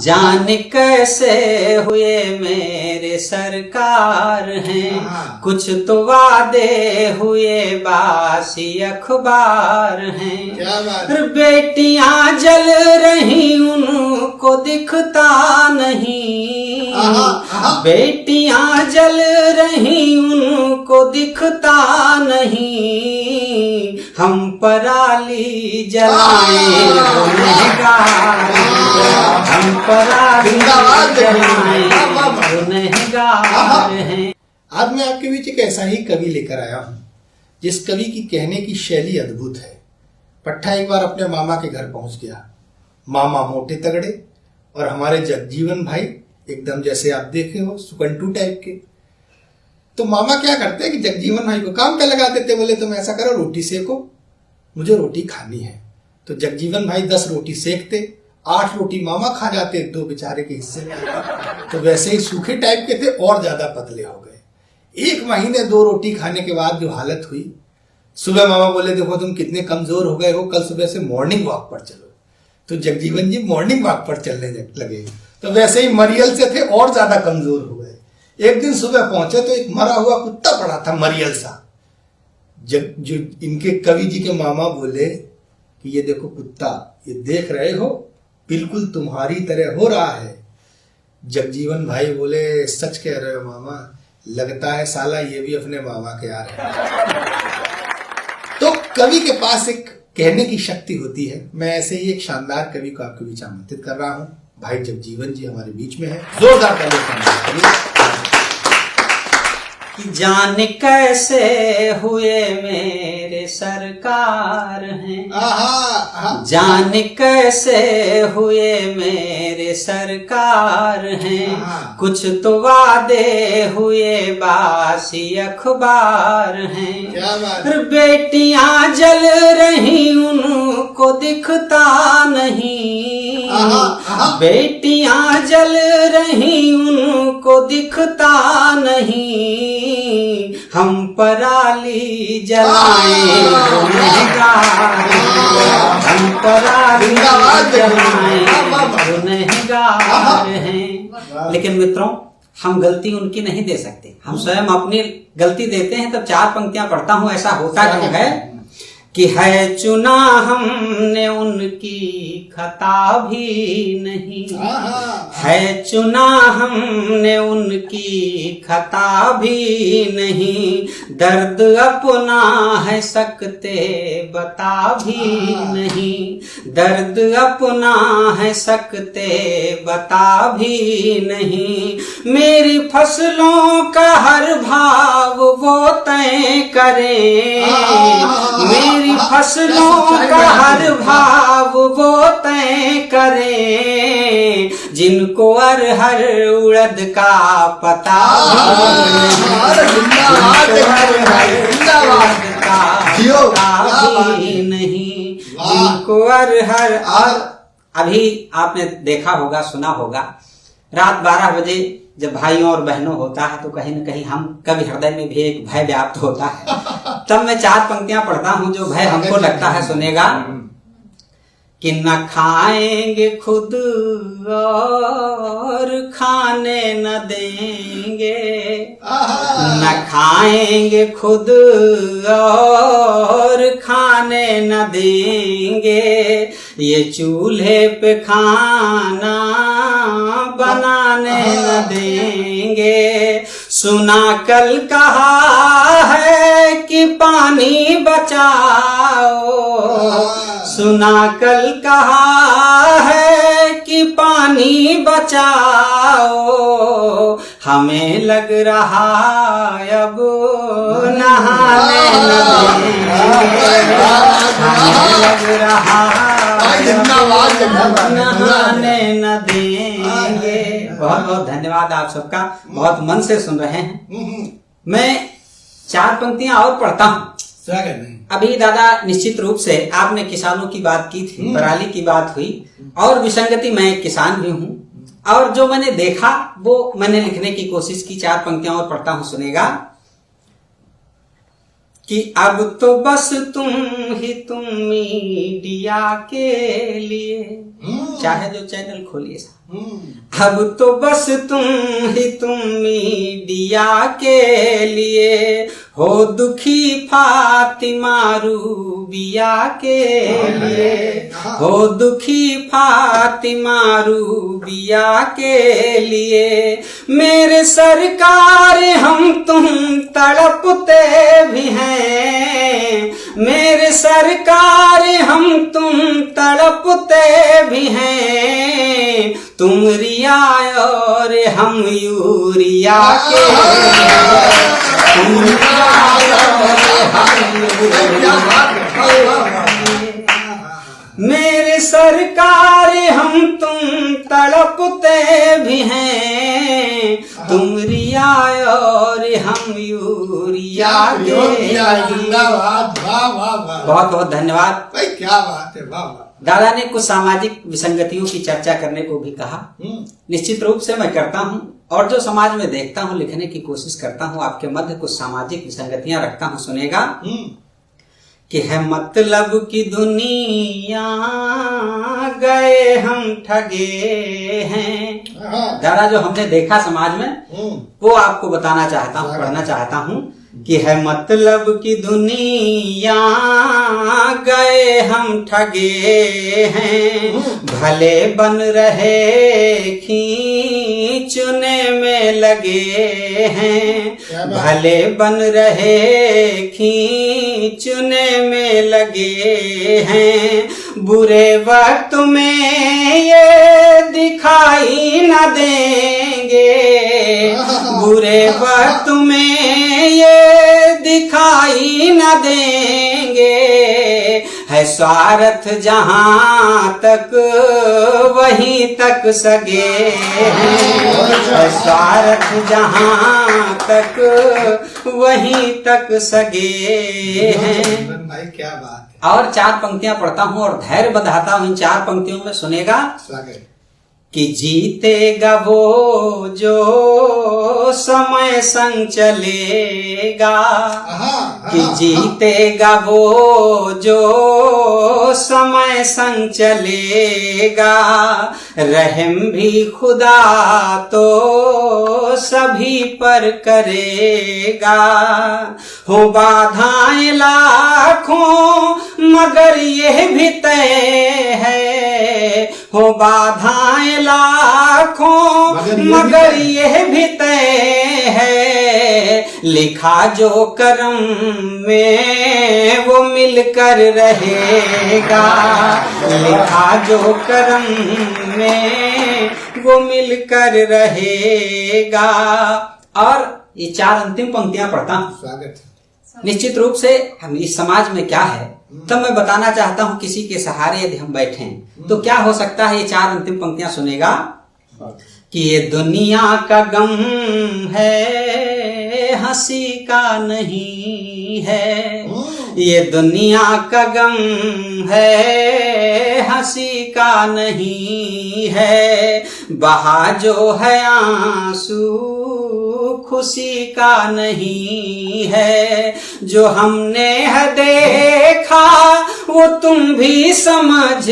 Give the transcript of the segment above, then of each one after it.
जान कैसे हुए मेरे सरकार हैं, कुछ तो वादे हुए बासी अखबार हैं। बेटियां जल रही उनको दिखता नहीं, बेटियां जल रही उनको दिखता नहीं। हम पराली जलाएं गुनहगार, हम पराली जलाएं गुनहगार हैं। आज मैं आपके बीच एक ऐसा ही कवि लेकर आया हूँ जिस कवि की कहने की शैली अद्भुत है। पट्टा एक बार अपने मामा के घर पहुंच गया। मामा मोटे तगड़े और हमारे जगजीवन भाई एकदम जैसे आप देखे हो सुकंटू टाइप के। तो मामा क्या करते हैं कि जगजीवन भाई को काम पे लगा देते, बोले तुम ऐसा करो रोटी सेको, मुझे रोटी खानी है। तो जगजीवन भाई 10 रोटी सेकते, 8 रोटी मामा खा जाते, 2 बेचारे के हिस्से में। तो वैसे ही सूखे टाइप के थे और ज्यादा पतले हो गए। 1 महीने 2 रोटी खाने के बाद जो हालत हुई, सुबह मामा बोले देखो तुम कितने कमजोर हो गए हो, कल सुबह से मॉर्निंग वॉक पर चलो। तो जगजीवन जी मॉर्निंग वॉक पर चलने लगे। तो वैसे ही मरियल से थे और ज्यादा कमजोर हो गए। एक दिन सुबह पहुंचे तो एक मरा हुआ कुत्ता पड़ा था मरियल सा। जो इनके कवि जी के मामा बोले कि ये देखो कुत्ता, ये देख रहे हो बिल्कुल तुम्हारी तरह हो रहा है। जगजीवन भाई बोले सच कह रहे हो मामा, लगता है साला ये भी अपने मामा के आ रहे हैं। तो कवि के पास एक कहने की शक्ति होती है। मैं ऐसे ही एक शानदार कवि को आपके बीच आमंत्रित कर रहा हूं। भाई जगजीवन जी हमारे बीच में है, जोरदार तालियां। जान कैसे हुए मेरे सरकार हैं, जान कैसे हुए मेरे सरकार हैं। कुछ तो वादे हुए बासी अखबार हैं। बेटियां जल रही उनको दिखता नहीं, बेटियां जल रही उनको दिखता नहीं। हम पराली जलाएं गुनहगार, हम पराली जलाएं गुनहगार हैं। लेकिन मित्रों, हम गलती उनकी नहीं दे सकते, हम स्वयं अपनी गलती देते हैं। तब 4 पंक्तियां पढ़ता हूं। ऐसा होता क्यों है कि है चुना हमने उनकी खता भी नहीं, है चुना हमने उनकी खता भी नहीं। दर्द अपना है सकते बता भी नहीं, दर्द अपना है सकते बता भी नहीं। मेरी फसलों का हर भाव वो तय करें, मेरी फसलों का हर भाव वो तय करें। जिनको अरहर उड़द का पता भी नहीं, जिनको अरहर। और अभी आपने देखा होगा, सुना होगा, रात 12 बजे जब भाइयों और बहनों होता है तो कहीं न कहीं हम कभी हृदय में भी एक भय व्याप्त होता है। तब मैं 4 पंक्तियां पढ़ता हूं जो भय हमको लगता है सुनेगा कि न खाएंगे खुद और खाने न देंगे, न खाएंगे खुद और खाने न देंगे। ये चूल्हे पे खाना बनाने न देंगे। सुना कल कहा है कि पानी बचाओ, सुना कल कहा है कि पानी बचाओ। हमें लग रहा अब नहाने न देंगे, हमें लग रहा नहाने न देंगे। बहुत बहुत धन्यवाद आप सबका, बहुत मन से सुन रहे हैं। मैं 4 पंक्तियां और पढ़ता हूँ। अभी दादा निश्चित रूप से आपने किसानों की बात की थी, पराली की बात हुई, और विसंगति, मैं एक किसान भी हूँ और जो मैंने देखा वो मैंने लिखने की कोशिश की। 4 पंक्तियां और पढ़ता हूँ, सुनेगा कि अब तो बस तुम ही तुम मीडिया के लिए चाहे जो चैनल खोलिए साहब। अब तो बस तुम मीडिया के लिए हो दुखी फातिमा रूबिया के लिए, हो दुखी फातिमा रूबिया के लिए। मेरे सरकार हम तुम तड़पते भी हैं, मेरे सरकार हम तुम तड़पते भी हैं। तुम रिया और हम यूरिया के, तुम रिया और हम यूरिया के। मेरे सरकार हम तुम तड़पते भी हैं, तुम रिया और हम यूरिया के। बहुत बहुत धन्यवाद भाई, क्या बात है, वाह वाह। दादा ने कुछ सामाजिक विसंगतियों की चर्चा करने को भी कहा। निश्चित रूप से मैं करता हूँ, और जो समाज में देखता हूँ लिखने की कोशिश करता हूँ। आपके मध्य कुछ सामाजिक विसंगतियां रखता हूँ, सुनेगा कि है मतलब की दुनिया गए हम ठगे हैं। दादा जो हमने देखा समाज में वो आपको बताना चाहता हूँ, पढ़ना चाहता हूँ कि है मतलब की दुनिया गए हम ठगे हैं। भले बन रहे खींचने में लगे हैं, भले बन रहे खींचने में लगे हैं। बुरे वक्त में ये दिखाई न देंगे, बुरे वक्त में ये दिखाई न देंगे। है स्वार्थ जहां तक वहीं तक सगे हैं, है स्वार्थ जहां तक वहीं तक सगे हैं। भाई क्या बात है। और 4 पंक्तियां पढ़ता हूं और धैर्य बंधाता हूं इन 4 पंक्तियों में, सुनेगा कि जीतेगा वो जो समय संग चलेगा, कि जीतेगा वो जो समय संग चलेगा। रहम भी खुदा तो सभी पर करेगा। हो बाधाएं लाखों मगर यह भी तय है, हो बाधाएं लाखों मगर यह भी तय है। लिखा जो करम में वो मिलकर रहेगा, लिखा जो करम में वो मिलकर रहेगा। और ये 4 अंतिम पंक्तियां पढ़ता हूँ। स्वागत। निश्चित रूप से हम इस समाज में क्या है तब मैं बताना चाहता हूँ। किसी के सहारे यदि हम बैठे तो क्या हो सकता है। ये 4 अंतिम पंक्तियां सुनेगा कि ये दुनिया का गम है हंसी का नहीं है, ये दुनिया का गम है हंसी का नहीं है। बहा जो है आंसू खुशी का नहीं है। जो हमने है देखा वो तुम भी समझ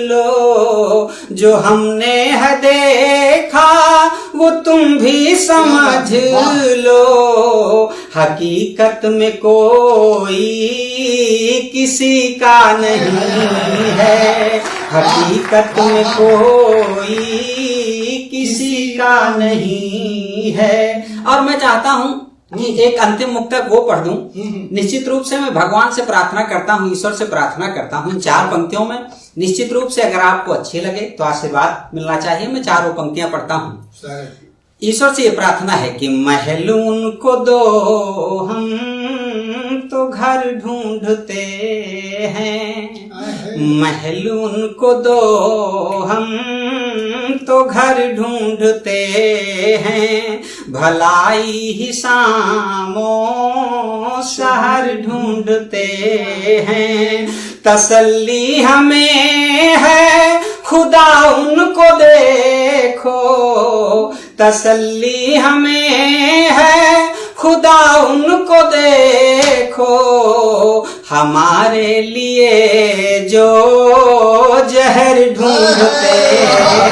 लो, जो हमने है देखा वो तुम भी समझ लो। हकीकत में कोई किसी का नहीं है, हकीकत में कोई किसी का नहीं है। और मैं चाहता हूं कि एक अंतिम मुक्तक वो पढ़ दूं। निश्चित रूप से मैं भगवान से प्रार्थना करता हूं, ईश्वर से प्रार्थना करता हूं इन 4 पंक्तियों में। निश्चित रूप से अगर आपको अच्छे लगे तो आशीर्वाद मिलना चाहिए। मैं 4 पंक्तियां पढ़ता हूं। ईश्वर से ये प्रार्थना है कि महलून को दो हम तो घर ढूंढते हैं, महलून को दो हम तो घर ढूंढते हैं। भलाई ही सामो शहर ढूंढते हैं। तसल्ली हमें है खुदा उनको देखो, तसल्ली हमें है खुदा उनको देखो। हमारे लिए जो जहर ढूंढते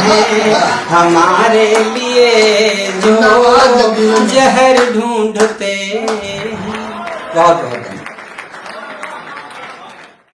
हैं, हमारे लिए जो जहर ढूंढते हैं। बहुत बहुत धन्यवाद।